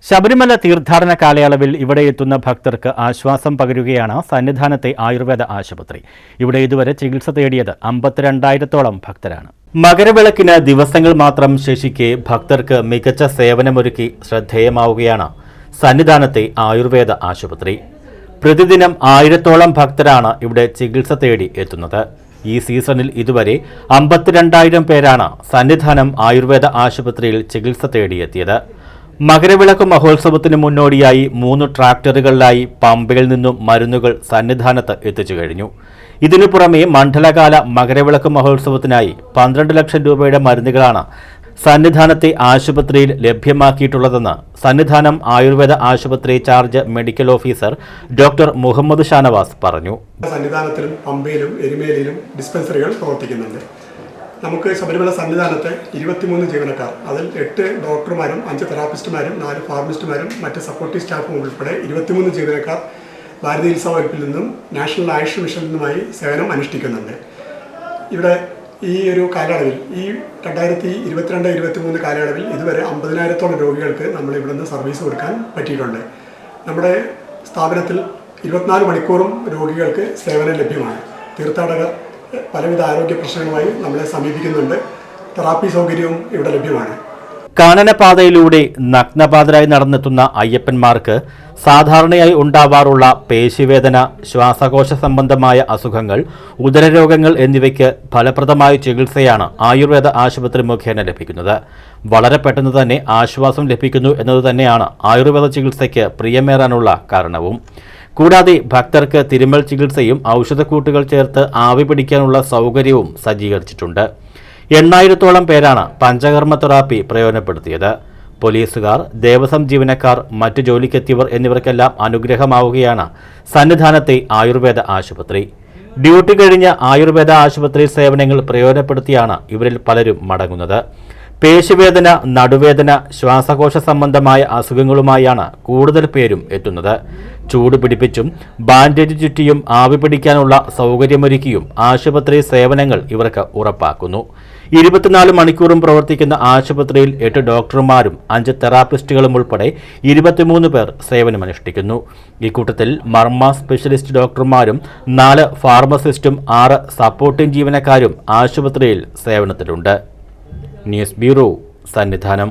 ശബരിമല തീർത്ഥാടന കാലയളവിൽ ഇവിടെ എത്തുന്ന ഭക്തർക്ക് ആശ്വാസം പകരുകയാണ് സന്നിധാനത്തെ ആയുർവേദ ആശുപത്രി. ഇവിടെ ഇതുവരെ ചികിത്സ തേടിയത് 52,000-ഓളം ഭക്തരാണ്. മകരവിളക്കിന് ദിവസങ്ങൾ മാത്രം ശേഷിക്കെ ഭക്തർക്ക് മികച്ച സേവനമൊരുക്കി ശ്രദ്ധേയമാവുകയാണ് സന്നിധാനത്തെ ആയുർവേദ ആശുപത്രി. പ്രതിദിനം 1000-ഓളം ഭക്തരാണ് ഇവിടെ ചികിത്സ തേടി എത്തുന്നത്. ഈ സീസണിൽ ഇതുവരെ 52,000 പേരാണ് സന്നിധാനം ആയുർവേദ ആശുപത്രിയിൽ ചികിത്സ തേടിയെത്തിയത്. മകരവിളക്ക് മഹോത്സവത്തിന് മുന്നോടിയായി 3 ട്രാക്ടറുകളിലായി പമ്പയിൽ നിന്നും മരുന്നുകൾ സന്നിധാനത്ത് എത്തിച്ചു കഴിഞ്ഞു. ഇതിനു പുറമെ മണ്ഡലകാല മകരവിളക്ക് മഹോത്സവത്തിനായി 12 ലക്ഷം രൂപയുടെ മരുന്നുകളാണ് സന്നിധാനത്തെ ആശുപത്രിയിൽ ലഭ്യമാക്കിയിട്ടുള്ളതെന്ന് സന്നിധാനം ആയുർവേദ ആശുപത്രി charge medical officer doctor Muhammad Shanavas പറഞ്ഞു. സന്നിധാനത്തിലും പമ്പയിലും എരുമേലിയിലും ഡിസ്പെൻസറികൾ പ്രവർത്തിക്കുന്നുണ്ട്. നമുക്ക് ശബരിമല സന്നിധാനത്തെ 23 ജീവനക്കാർ, അതിൽ 8 ഡോക്ടർമാരും 5 തെറാപ്പിസ്റ്റുമാരും 4 ഫാർമസിസ്റ്റുമാരും മറ്റ് സപ്പോർട്ടീവ് സ്റ്റാഫും ഉൾപ്പെടെ 23 ജീവനക്കാർ ഭാരതീയ ഉത്സവ വകുപ്പിൽ നിന്നും നാഷണൽ ആയുഷ് മിഷനിൽ നിന്നുമായി സേവനം അനുഷ്ഠിക്കുന്നുണ്ട്. ഇവിടെ ഈ ഒരു കാലയളവിൽ, ഈ 2022-23 കാലയളവിൽ ഇതുവരെ 50,000-ഓളം രോഗികൾക്ക് നമ്മൾ ഇവിടെ നിന്ന് സർവീസ് കൊടുക്കാൻ പറ്റിയിട്ടുണ്ട്. നമ്മുടെ സ്ഥാപനത്തിൽ 24 മണിക്കൂറും രോഗികൾക്ക് സേവനം ലഭ്യമാണ്. തീർത്ഥാടകർ പലവിധ ആരോഗ്യ പ്രശ്നങ്ങളുമായി നമ്മളെ സമീപിക്കുന്നുണ്ട്. തെറാപ്പി സൗകര്യവും ഇവിടെ ലഭ്യമാണ്. കാനനപാതയിലൂടെ നഗ്നപാതരായി നടന്നെത്തുന്ന അയ്യപ്പന്മാർക്ക് സാധാരണയായി ഉണ്ടാവാറുള്ള പേശിവേദന, ശ്വാസകോശ സംബന്ധമായ അസുഖങ്ങൾ, ഉദരരോഗങ്ങൾ എന്നിവയ്ക്ക് ഫലപ്രദമായ ചികിത്സയാണ് ആയുർവേദ ആശുപത്രി മുഖേന ലഭിക്കുന്നത്. വളരെ പെട്ടെന്ന് തന്നെ ആശ്വാസം ലഭിക്കുന്നു എന്നത് തന്നെയാണ് ആയുർവേദ ചികിത്സയ്ക്ക് പ്രിയമേറാനുള്ള കാരണവും. കൂടാതെ ഭക്തർക്ക് തിരുമൽ ചികിത്സയും ഔഷധക്കൂട്ടുകൾ ചേർത്ത് ആവി പിടിക്കാനുള്ള സൗകര്യവും സജ്ജീകരിച്ചിട്ടുണ്ട്. 8,000-ഓളം പേരാണ് പഞ്ചകർമ്മ തെറാപ്പി പ്രയോജനപ്പെടുത്തിയത്. പോലീസുകാർ, ദേവസ്വം ജീവനക്കാർ, മറ്റു ജോലിക്കെത്തിയവർ എന്നിവർക്കെല്ലാം അനുഗ്രഹമാവുകയാണ് സന്നിധാനത്തെ ആയുർവേദ ആശുപത്രി. ഡ്യൂട്ടി കഴിഞ്ഞ ആയുർവേദ ആശുപത്രി സേവനങ്ങൾ പ്രയോജനപ്പെടുത്തിയാണ് ഇവരിൽ പലരും മടങ്ങുന്നത്. പേശിവേദന, നടുവേദന, ശ്വാസകോശ സംബന്ധമായ അസുഖങ്ങളുമായാണ് കൂടുതൽ പേരും എത്തുന്നത്. ചൂട് പിടിപ്പിച്ചും ബാൻഡേജ് ചുറ്റിയും ആവി പിടിക്കാനുള്ള സൗകര്യമൊരുക്കിയും ആശുപത്രി സേവനങ്ങൾ ഇവർക്ക് ഉറപ്പാക്കുന്നു. 24 മണിക്കൂറും പ്രവർത്തിക്കുന്ന ആശുപത്രിയിൽ 8 ഡോക്ടർമാരും 5 തെറാപ്പിസ്റ്റുകളും ഉൾപ്പെടെ 23 പേർ സേവനമനുഷ്ഠിക്കുന്നു. ഇക്കൂട്ടത്തിൽ മർമ്മ സ്പെഷ്യലിസ്റ്റ് ഡോക്ടർമാരും 4 ഫാർമസിസ്റ്റും 6 സപ്പോർട്ടിംഗ് ജീവനക്കാരും ആശുപത്രിയിൽ സേവനത്തിലുണ്ട്. News bureau, Sannidhanam.